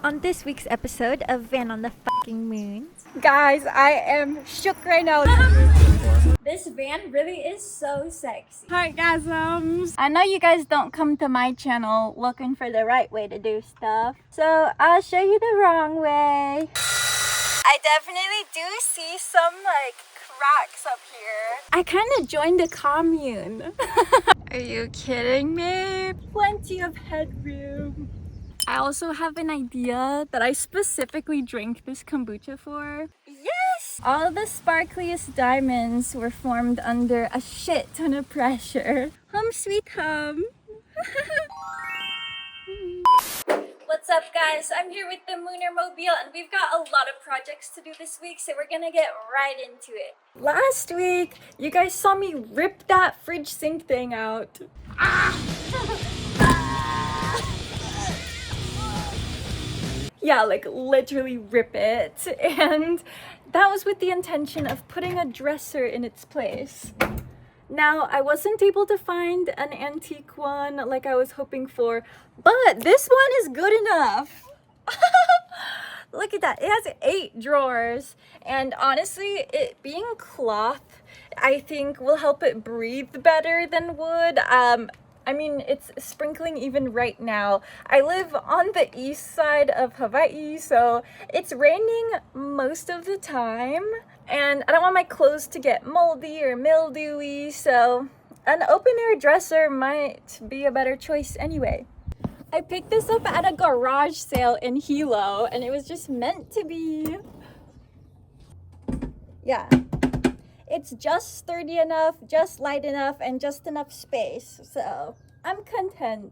On this week's episode of Van on the fucking Moon. Guys, I am shook right now. This van really is so sexy. Orgasms. I know you guys don't come to my channel looking for the right way to do stuff, so I'll show you the wrong way. I definitely do see some cracks up here. I kind of joined a commune. Are you kidding me? Plenty of headroom. I also have an idea that I specifically drank this kombucha for. Yes! All the sparkliest diamonds were formed under a shit ton of pressure. Home sweet home. What's up, guys? I'm here with the Moonermobile and we've got a lot of projects to do this week, so we're gonna get right into it. Last week, you guys saw me rip that fridge sink thing out. Yeah, literally rip it. And that was with the intention of putting a dresser in its place. Now, I wasn't able to find an antique one like I was hoping for, but this one is good enough. Look at that. It has 8 drawers. And honestly, it being cloth, I think will help it breathe better than wood. I mean, it's sprinkling even right now. I live on the east side of Hawaii, so it's raining most of the time. And I don't want my clothes to get moldy or mildewy, so an open air dresser might be a better choice anyway. I picked this up at a garage sale in Hilo, and it was just meant to be. Yeah. It's just sturdy enough, just light enough, and just enough space, so I'm content.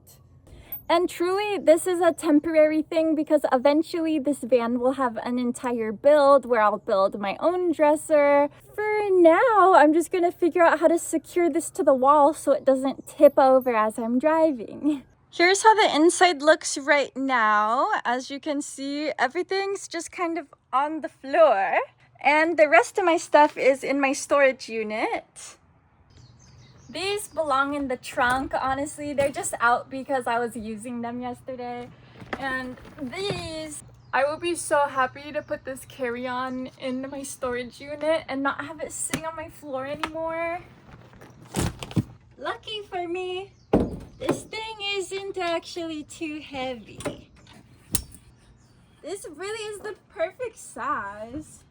And truly, this is a temporary thing because eventually this van will have an entire build where I'll build my own dresser. For now, I'm just gonna figure out how to secure this to the wall so it doesn't tip over as I'm driving. Here's how the inside looks right now. As you can see, everything's just kind of on the floor. And the rest of my stuff is in my storage unit. These belong in the trunk, honestly. They're just out because I was using them yesterday. And these, I will be so happy to put this carry-on in my storage unit and not have it sitting on my floor anymore. Lucky for me, this thing isn't actually too heavy. This really is the perfect size.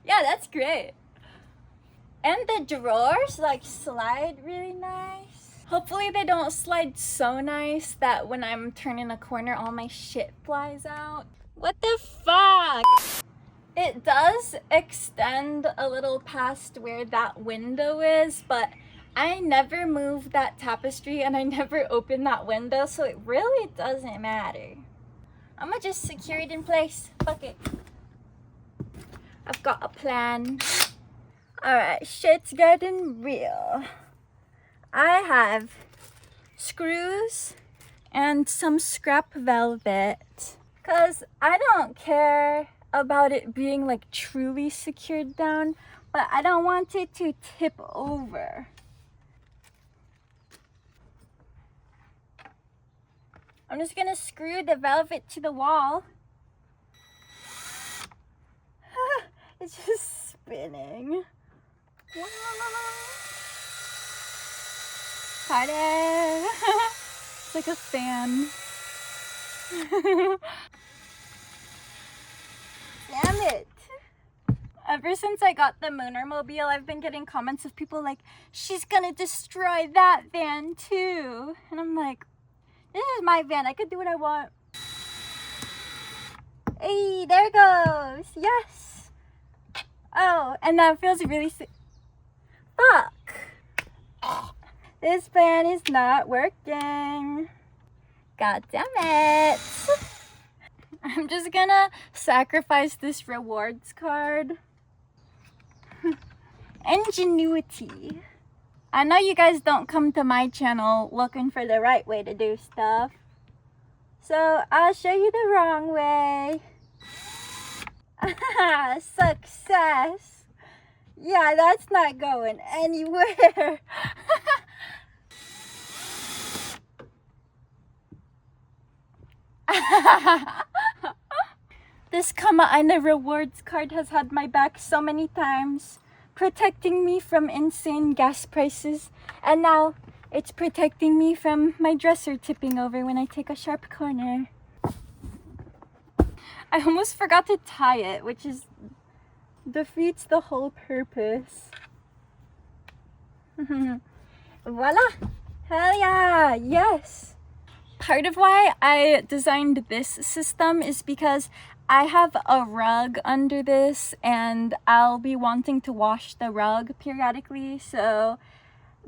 Yeah, that's great. And the drawers slide really nice. Hopefully they don't slide so nice that when I'm turning a corner all my shit flies out. What the fuck? It does extend a little past where that window is, but I never moved that tapestry and I never opened that window, so it really doesn't matter. I'm gonna just secure it in place. Fuck it. I've got a plan. Alright, shit's getting real. I have screws and some scrap velvet. Cause I don't care about it being truly secured down, but I don't want it to tip over. I'm just gonna screw the velvet to the wall. It's just spinning. Party! It's like a fan. Damn it! Ever since I got the Moonermobile, I've been getting comments of people like, she's gonna destroy that van too. And I'm like, this is my van. I could do what I want. Hey, there it goes. Yes. Oh, and that feels really fuck. This plan is not working. God damn it. I'm just gonna sacrifice this rewards card. Ingenuity. I know you guys don't come to my channel looking for the right way to do stuff, so I'll show you the wrong way. Success. Yeah, that's not going anywhere. This Eine rewards card has had my back so many times, protecting me from insane gas prices, and now it's protecting me from my dresser tipping over when I take a sharp corner. I almost forgot to tie it, which defeats the whole purpose. Voila! Hell yeah! Yes! Part of why I designed this system is because I have a rug under this and I'll be wanting to wash the rug periodically, so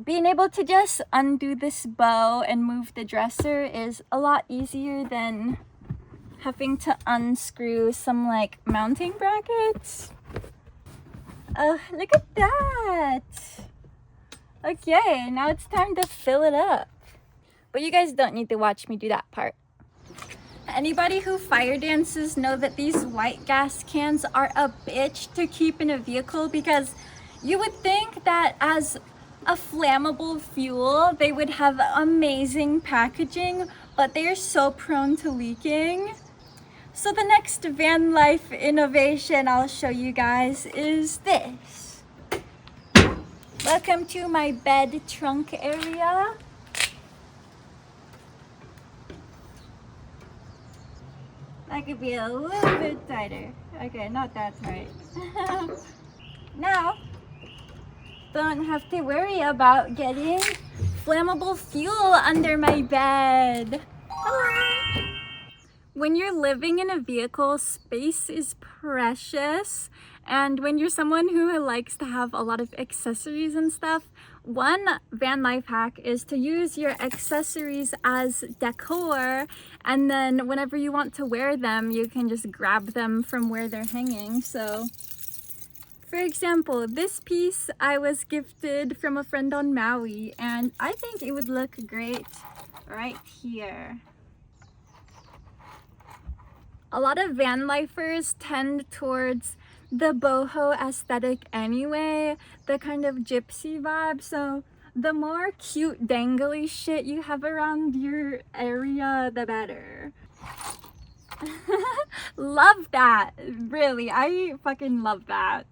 being able to just undo this bow and move the dresser is a lot easier than having to unscrew some like mounting brackets. Oh, look at that! Okay, now it's time to fill it up. But you guys don't need to watch me do that part. Anybody who fire dances know that these white gas cans are a bitch to keep in a vehicle, because you would think that as a flammable fuel they would have amazing packaging, but they are so prone to leaking. So the next van life innovation I'll show you guys is this. Welcome to my bed trunk area. That could be a little bit tighter. Okay, not that tight. Now, don't have to worry about getting flammable fuel under my bed. Hello. When you're living in a vehicle, space is precious. And when you're someone who likes to have a lot of accessories and stuff, one van life hack is to use your accessories as decor, and then whenever you want to wear them, you can just grab them from where they're hanging. So, for example, this piece I was gifted from a friend on Maui, and I think it would look great right here. A lot of van lifers tend towards the boho aesthetic anyway, the kind of gypsy vibe, so the more cute dangly shit you have around your area, the better. Love that, really, I fucking love that.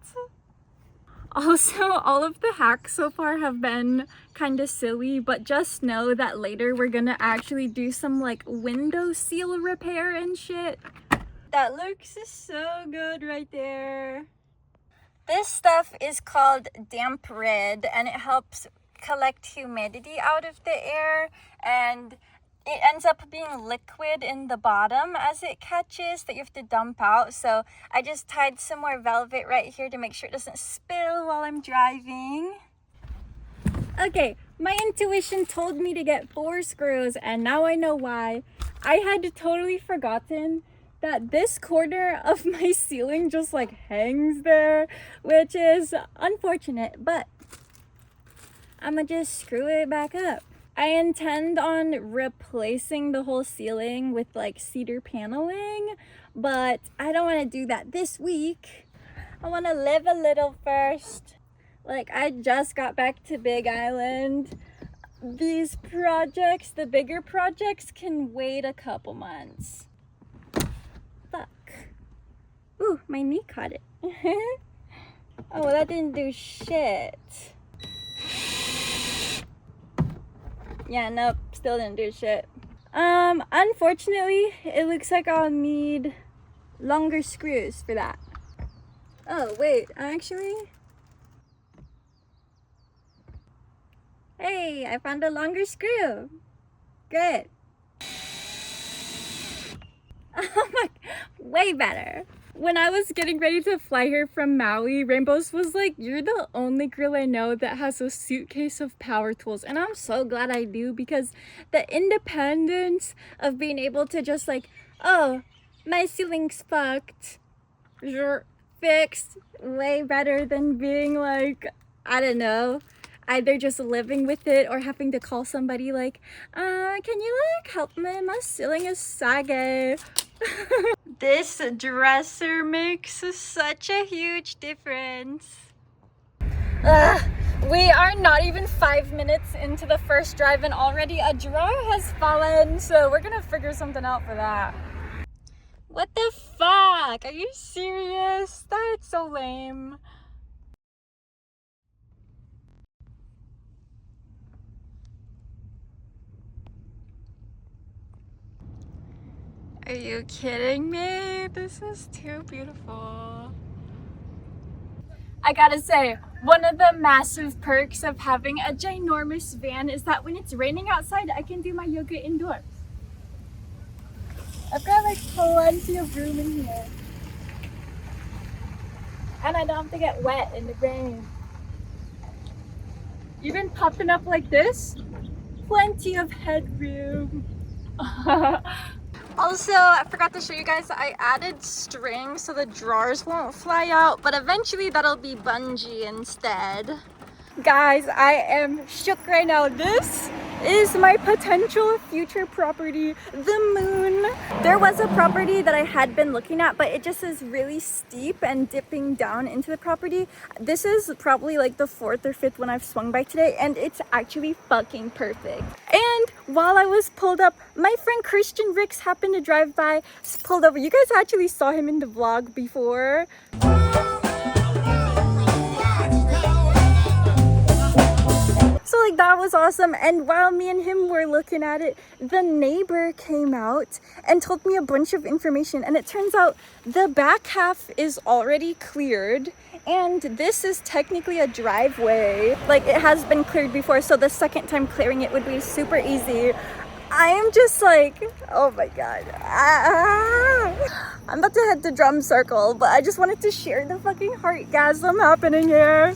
Also, all of the hacks so far have been kind of silly, but just know that later we're gonna actually do some like window seal repair and shit. That looks so good right there. This stuff is called Damp Rid, and it helps collect humidity out of the air, and it ends up being liquid in the bottom as it catches that you have to dump out. So I just tied some more velvet right here to make sure it doesn't spill while I'm driving. Okay, my intuition told me to get 4 screws, and now I know why. I had totally forgotten that this corner of my ceiling just like hangs there, which is unfortunate, but I'm gonna just screw it back up. I intend on replacing the whole ceiling with like cedar paneling, but I don't want to do that this week. I want to live a little first. Like, I just got back to Big Island. These projects, the bigger projects, can wait a couple months. Ooh, my knee caught it. Oh, well, that didn't do shit. Yeah, nope, still didn't do shit. Unfortunately, it looks like I'll need longer screws for that. Oh, wait, actually. Hey, I found a longer screw. Good. Oh my, way better. When I was getting ready to fly here from Maui, Rainbows was like, "You're the only girl I know that has a suitcase of power tools." And I'm so glad I do, because the independence of being able to just like, oh, my ceiling's fucked, fixed, way better than being like, I don't know, either just living with it or having to call somebody like, can you like help me? My ceiling is sagging. This dresser makes such a huge difference. We are not even 5 minutes into the first drive and already a drawer has fallen, so we're gonna figure something out for that. What the fuck? Are you serious? That's so lame. Are you kidding me? This is too beautiful. I gotta say, one of the massive perks of having a ginormous van is that when it's raining outside, I can do my yoga indoors. I've got like plenty of room in here. And I don't have to get wet in the rain. Even popping up like this, plenty of headroom. Also, I forgot to show you guys, I added string so the drawers won't fly out, but eventually that'll be bungee instead. Guys, I am shook right now. This is my potential future property, the moon. There was a property that I had been looking at, but it just is really steep and dipping down into the property. This is probably like the 4th or 5th one I've swung by today, and it's actually fucking perfect. And while I was pulled up, my friend Christian Ricks happened to drive by, pulled over. You guys actually saw him in the vlog before. So like that was awesome, and while me and him were looking at it, the neighbor came out and told me a bunch of information, and it turns out the back half is already cleared and this is technically a driveway. Like it has been cleared before, so the second time clearing it would be super easy. I am just like, oh my god. I'm about to head to drum circle, but I just wanted to share the fucking heartgasm happening here.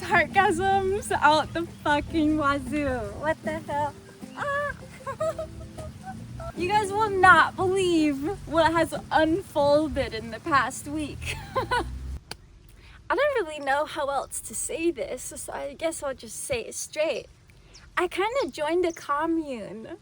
Heartgasms out the fucking wazoo. What the hell? You guys will not believe what has unfolded in the past week. I don't really know how else to say this, so I guess I'll just say it straight. I kind of joined a commune.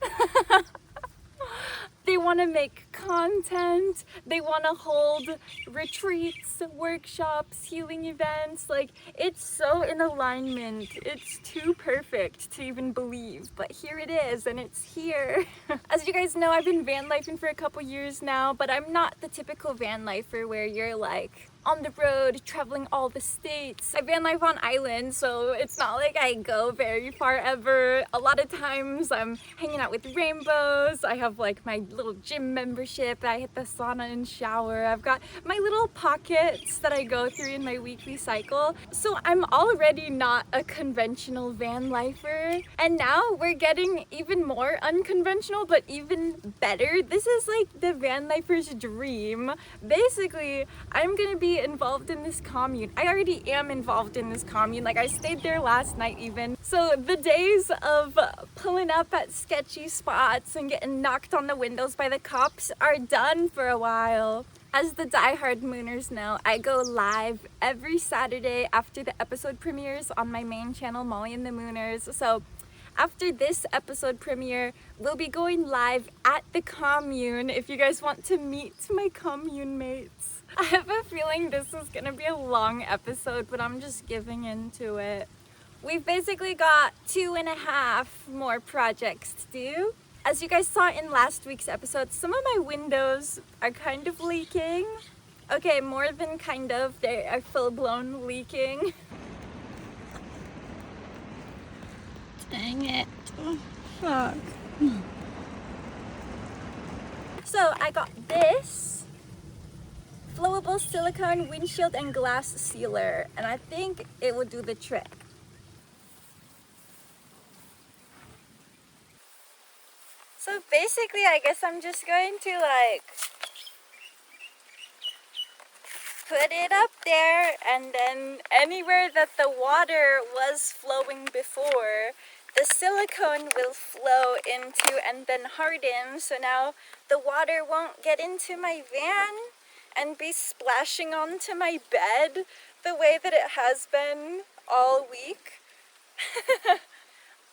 They want to make content, they want to hold retreats, workshops, healing events. Like, it's so in alignment. It's too perfect to even believe, but here it is, and it's here. As you guys know, I've been van lifing for a couple years now, but I'm not the typical van lifer where you're like on the road traveling all the states. I van life on islands, so it's not like I go very far ever. A lot of times I'm hanging out with rainbows. I have like my little gym membership. I hit the sauna and shower. I've got my little pockets that I go through in my weekly cycle. So I'm already not a conventional van lifer. And now we're getting even more unconventional, but even better. This is like the van lifer's dream. Basically, I'm gonna be involved in this commune. I already am involved in this commune. Like, I stayed there last night even. So the days of pulling up at sketchy spots and getting knocked on the windows by the cops are done for a while. As the diehard mooners know, I go live every Saturday after the episode premieres on my main channel, Molly and the Mooners. So after this episode premiere, we'll be going live at the commune if you guys want to meet my commune mates. I have a feeling this is gonna be a long episode, but I'm just giving into it. We've basically got 2.5 more projects to do. As you guys saw in last week's episode, some of my windows are kind of leaking. Okay, more than kind of, they are full-blown leaking. Dang it. Fuck. So I got this flowable silicone windshield and glass sealer, and I think it will do the trick. So basically, I guess I'm just going to like put it up there, and then anywhere that the water was flowing before, the silicone will flow into and then harden, so now the water won't get into my van and be splashing onto my bed the way that it has been all week.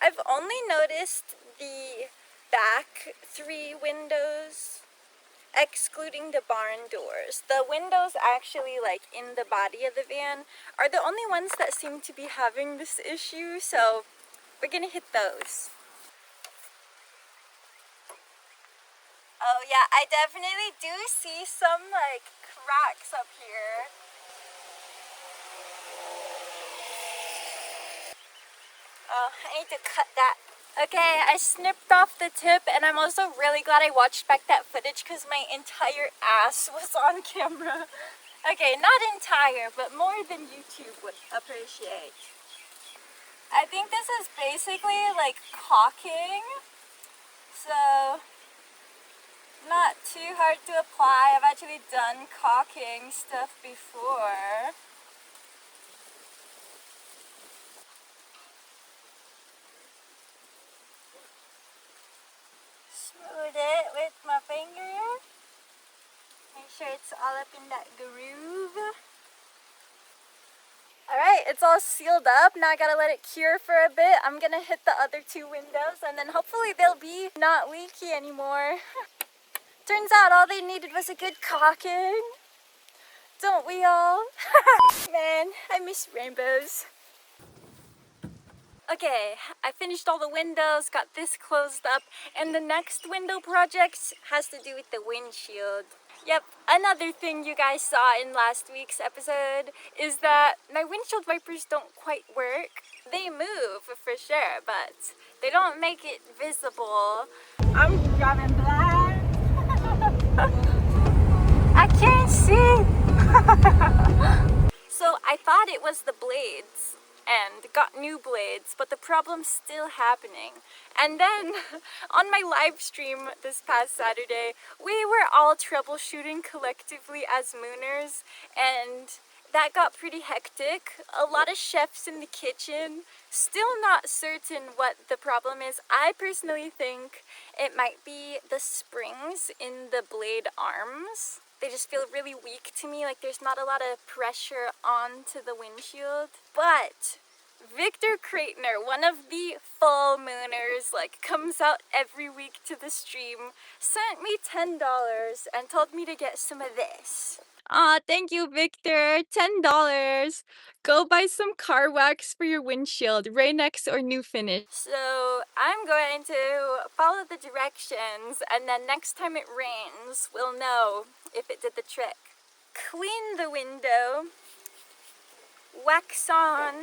I've only noticed the back 3 windows, excluding the barn doors. The windows actually like in the body of the van are the only ones that seem to be having this issue, so we're gonna hit those. Oh yeah, I definitely do see some like cracks up here. Oh, I need to cut that. Okay, I snipped off the tip, and I'm also really glad I watched back that footage because my entire ass was on camera. Okay, not entire, but more than YouTube would appreciate. I think this is basically like caulking, so not too hard to apply. I've actually done caulking stuff before. Smooth it with my finger. Make sure it's all up in that groove. Alright, it's all sealed up. Now I gotta let it cure for a bit. I'm gonna hit the other 2 windows and then hopefully they'll be not leaky anymore. Turns out all they needed was a good caulking. Don't we all? Man, I miss rainbows. Okay, I finished all the windows, got this closed up, and the next window project has to do with the windshield. Yep, another thing you guys saw in last week's episode is that my windshield wipers don't quite work. They move for sure, but they don't make it visible. I'm driving blind. I can't see. So I thought it was the blades and got new blades, but the problem's still happening. And then on my live stream this past Saturday, we were all troubleshooting collectively as mooners, and that got pretty hectic. A lot of chefs in the kitchen, still not certain what the problem is. I personally think it might be the springs in the blade arms. They just feel really weak to me, like there's not a lot of pressure onto the windshield. But Victor Kreitner, one of the full mooners, like comes out every week to the stream, sent me $10 and told me to get some of this. Aw, thank you, Victor. $10. Go buy some car wax for your windshield, Rain-X or New Finish. So I'm going to follow the directions, and then next time it rains, we'll know if it did the trick. Clean the window, wax on,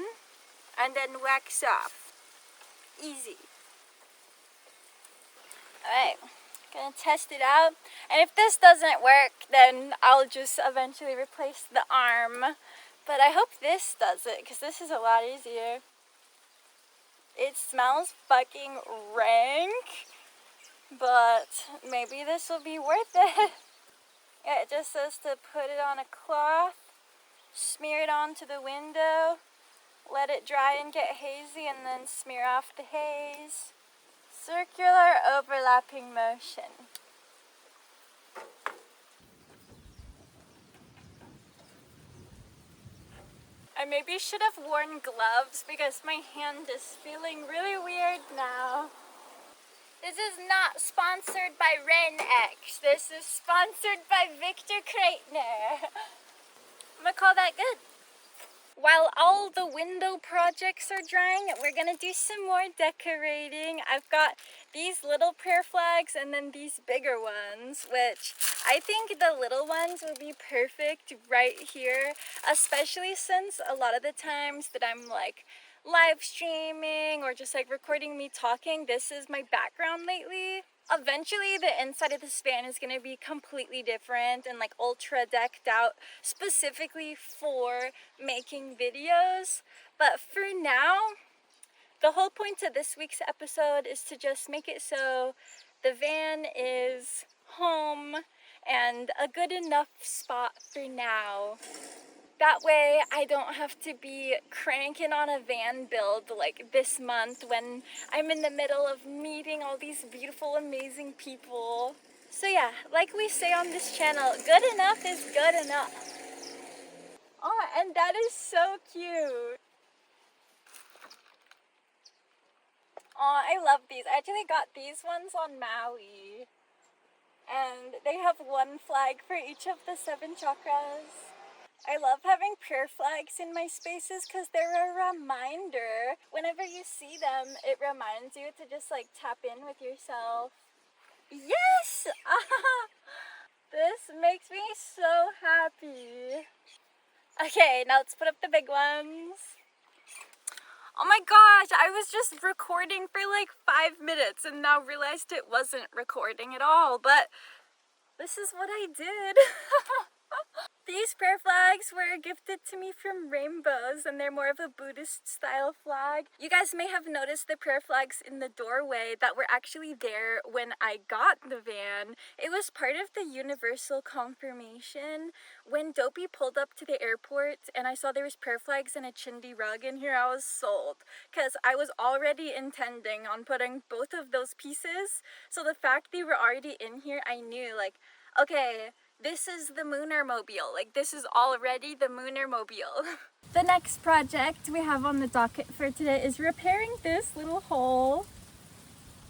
and then wax off. Easy. Alright, gonna test it out. And if this doesn't work, then I'll just eventually replace the arm. But I hope this does it, because this is a lot easier. It smells fucking rank, but maybe this will be worth it. Yeah, it just says to put it on a cloth, smear it onto the window, let it dry and get hazy, and then smear off the haze. Circular overlapping motion. I maybe should have worn gloves because my hand is feeling really weird now. This is not sponsored by Ren-X. This is sponsored by Victor Kreitner. I'm gonna call that good. While all the window projects are drying, we're gonna do some more decorating. I've got these little prayer flags and then these bigger ones, which I think the little ones will be perfect right here, especially since a lot of the times that I'm like live streaming or just like recording me talking, this is my background lately. Eventually the inside of this van is going to be completely different and like ultra decked out specifically for making videos, but for now the whole point of this week's episode is to just make it so the van is home and a good enough spot for now. That way I don't have to be cranking on a van build like this month when I'm in the middle of meeting all these beautiful, amazing people. So yeah, like we say on this channel, good enough is good enough. Oh, and that is so cute. Oh, I love these. I actually got these ones on Maui. And they have one flag for each of the 7 chakras. I love having prayer flags in my spaces because they're a reminder. Whenever you see them, it reminds you to just like tap in with yourself. Yes! This makes me so happy. Okay, now let's put up the big ones. Oh my gosh, I was just recording for like 5 minutes and now realized it wasn't recording at all, but this is what I did. These prayer flags were gifted to me from Rainbows, and they're more of a Buddhist style flag. You guys may have noticed the prayer flags in the doorway that were actually there when I got the van. It was part of the universal confirmation. When Dopey pulled up to the airport and I saw there was prayer flags and a chindi rug in here, I was sold. Because I was already intending on putting both of those pieces. So the fact they were already in here, I knew like, okay, this is the Mooner Mobile. Like, this is already the Mooner Mobile. The next project we have on the docket for today is repairing this little hole.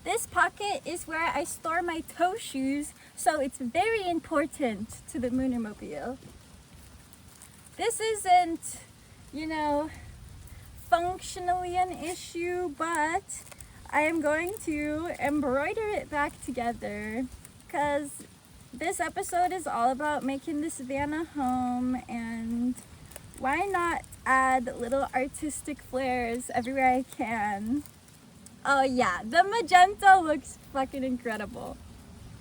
This pocket is where I store my toe shoes, so it's very important to the Mooner Mobile. This isn't, you know, functionally an issue, but I am going to embroider it back together because this episode is all about making this van a home, and why not add little artistic flares everywhere I can. Oh yeah, the magenta looks fucking incredible.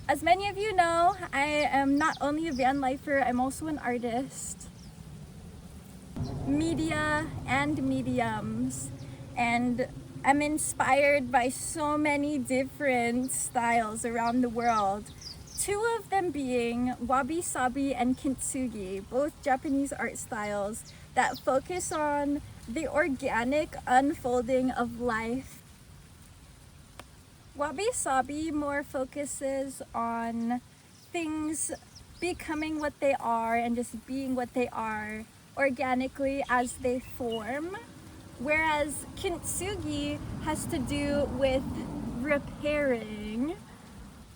As many of you know, I am not only a van lifer, I'm also an artist. Media and mediums, and I'm inspired by so many different styles around the world. 2 of them being wabi-sabi and kintsugi, both Japanese art styles that focus on the organic unfolding of life. Wabi-sabi more focuses on things becoming what they are and just being what they are organically as they form, whereas kintsugi has to do with repairing.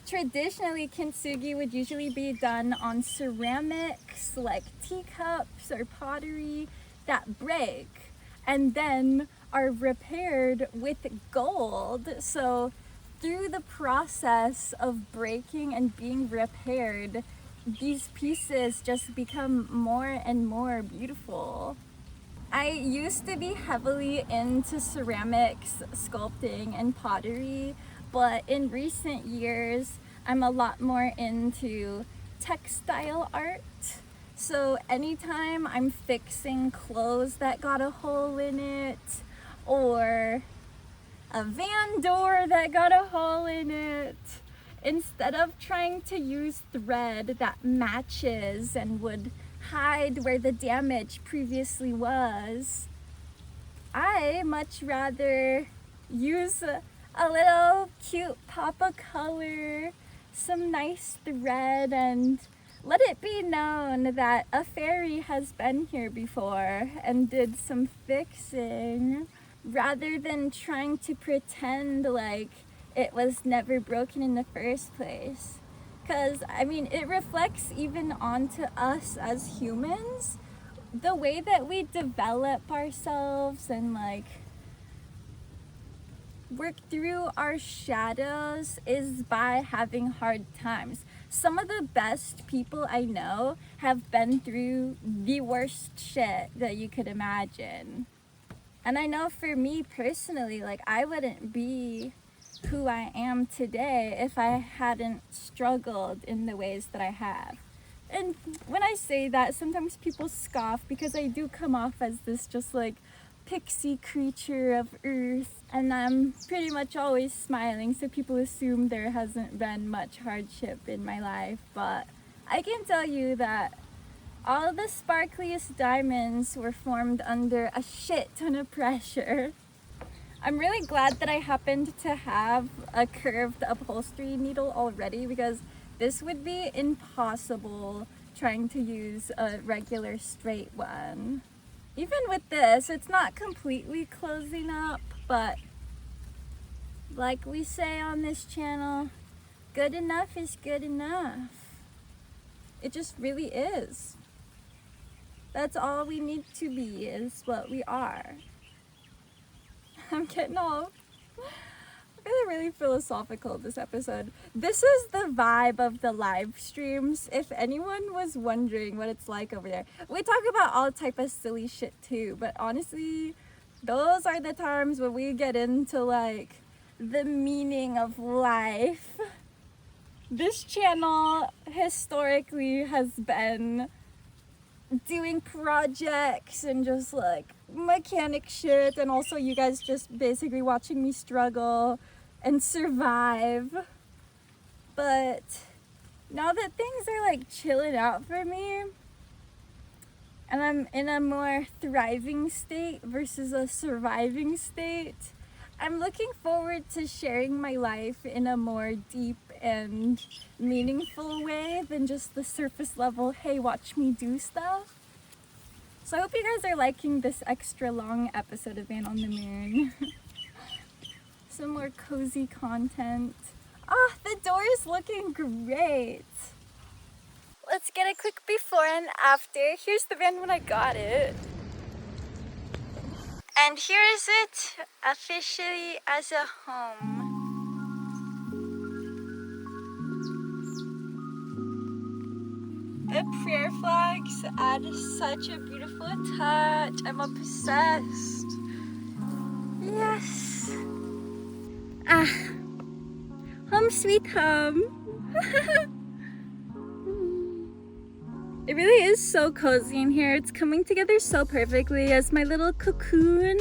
Traditionally, kintsugi would usually be done on ceramics like teacups or pottery that break and then are repaired with gold. So through the process of breaking and being repaired, these pieces just become more and more beautiful. I used to be heavily into ceramics, sculpting, and pottery, but in recent years, I'm a lot more into textile art. So anytime I'm fixing clothes that got a hole in it, or a van door that got a hole in it, instead of trying to use thread that matches and would hide where the damage previously was, I much rather use a little cute pop of color, some nice thread, and let it be known that a fairy has been here before and did some fixing, rather than trying to pretend like it was never broken in the first place. Because, I mean, it reflects even onto us as humans. The way that we develop ourselves and like work through our shadows is by having hard times. Some of the best people I know have been through the worst shit that you could imagine. And I know for me personally, like, I wouldn't be who I am today if I hadn't struggled in the ways that I have. And when I say that, sometimes people scoff because I do come off as this just like pixie creature of earth, and I'm pretty much always smiling, so people assume there hasn't been much hardship in my life. But I can tell you that all the sparkliest diamonds were formed under a shit ton of pressure. I'm really glad that I happened to have a curved upholstery needle already, because this would be impossible trying to use a regular straight one. Even with this, it's not completely closing up, but like we say on this channel, good enough is good enough. It just really is. That's all we need to be, is what we are. I'm getting all really philosophical this episode. This is the vibe of the live streams, if anyone was wondering what it's like over there. We talk about all type of silly shit too, but honestly, those are the times when we get into like the meaning of life. This channel historically has been doing projects and just like mechanic shit, and also you guys just basically watching me struggle and survive. But now that things are like chilling out for me and I'm in a more thriving state versus a surviving state, I'm looking forward to sharing my life in a more deep and meaningful way than just the surface level, hey, watch me do stuff. So I hope you guys are liking this extra long episode of Man on the Moon. Some more cozy content. Ah, the door is looking great. Let's get a quick before and after. Here's the van when I got it. And here is it, officially as a home. The prayer flags add such a beautiful touch. I'm obsessed. Yes. Ah, home sweet home. It really is so cozy in here. It's coming together so perfectly as my little cocoon,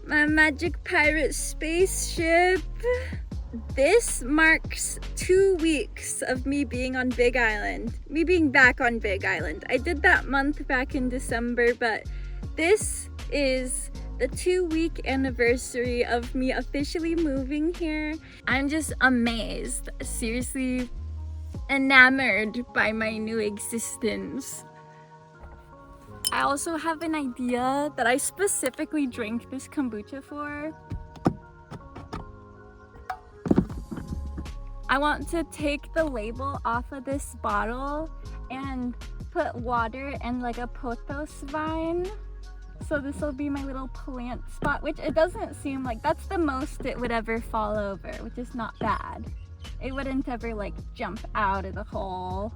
my magic pirate spaceship. This marks 2 weeks of me being on Big Island, me being back on Big Island. I did that month back in December, but this is the 2-week anniversary of me officially moving here. I'm just amazed, seriously enamored by my new existence. I also have an idea that I specifically drank this kombucha for. I want to take the label off of this bottle and put water and like a pothos vine. So this will be my little plant spot, which it doesn't seem like that's the most it would ever fall over, which is not bad. It wouldn't ever like jump out of the hole.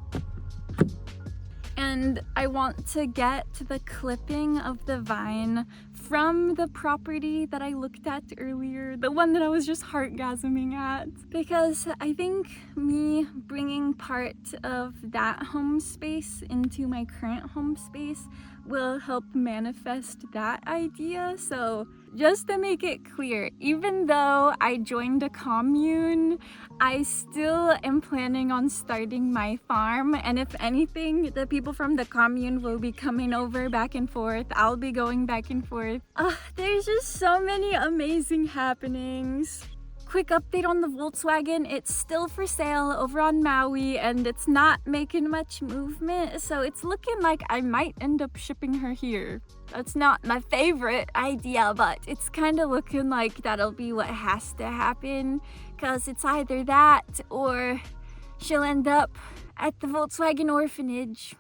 And I want to get the clipping of the vine from the property that I looked at earlier, the one that I was just heartgasming at, because I think me bringing part of that home space into my current home space will help manifest that idea. So just to make it clear, even though I joined a commune, I still am planning on starting my farm, and if anything, the people from the commune will be coming over back and forth. I'll be going back and forth. There's just so many amazing happenings. quick update on the Volkswagen. It's still for sale over on Maui and it's not making much movement, so it's looking like I might end up shipping her here. That's not my favorite idea, but it's kind of looking like that'll be what has to happen, because it's either that or she'll end up at the Volkswagen orphanage.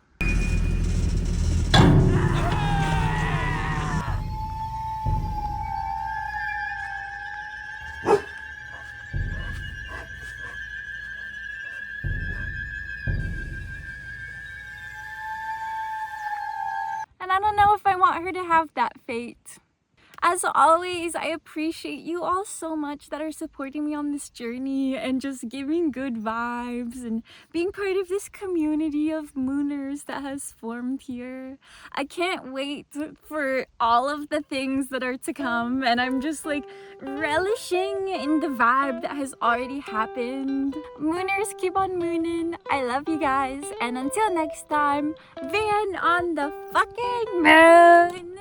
And I don't know if I want her to have that fate. As always, I appreciate you all so much that are supporting me on this journey and just giving good vibes and being part of this community of mooners that has formed here. I can't wait for all of the things that are to come, and I'm just like relishing in the vibe that has already happened. Mooners, keep on mooning. I love you guys, and until next time, Van on the fucking moon!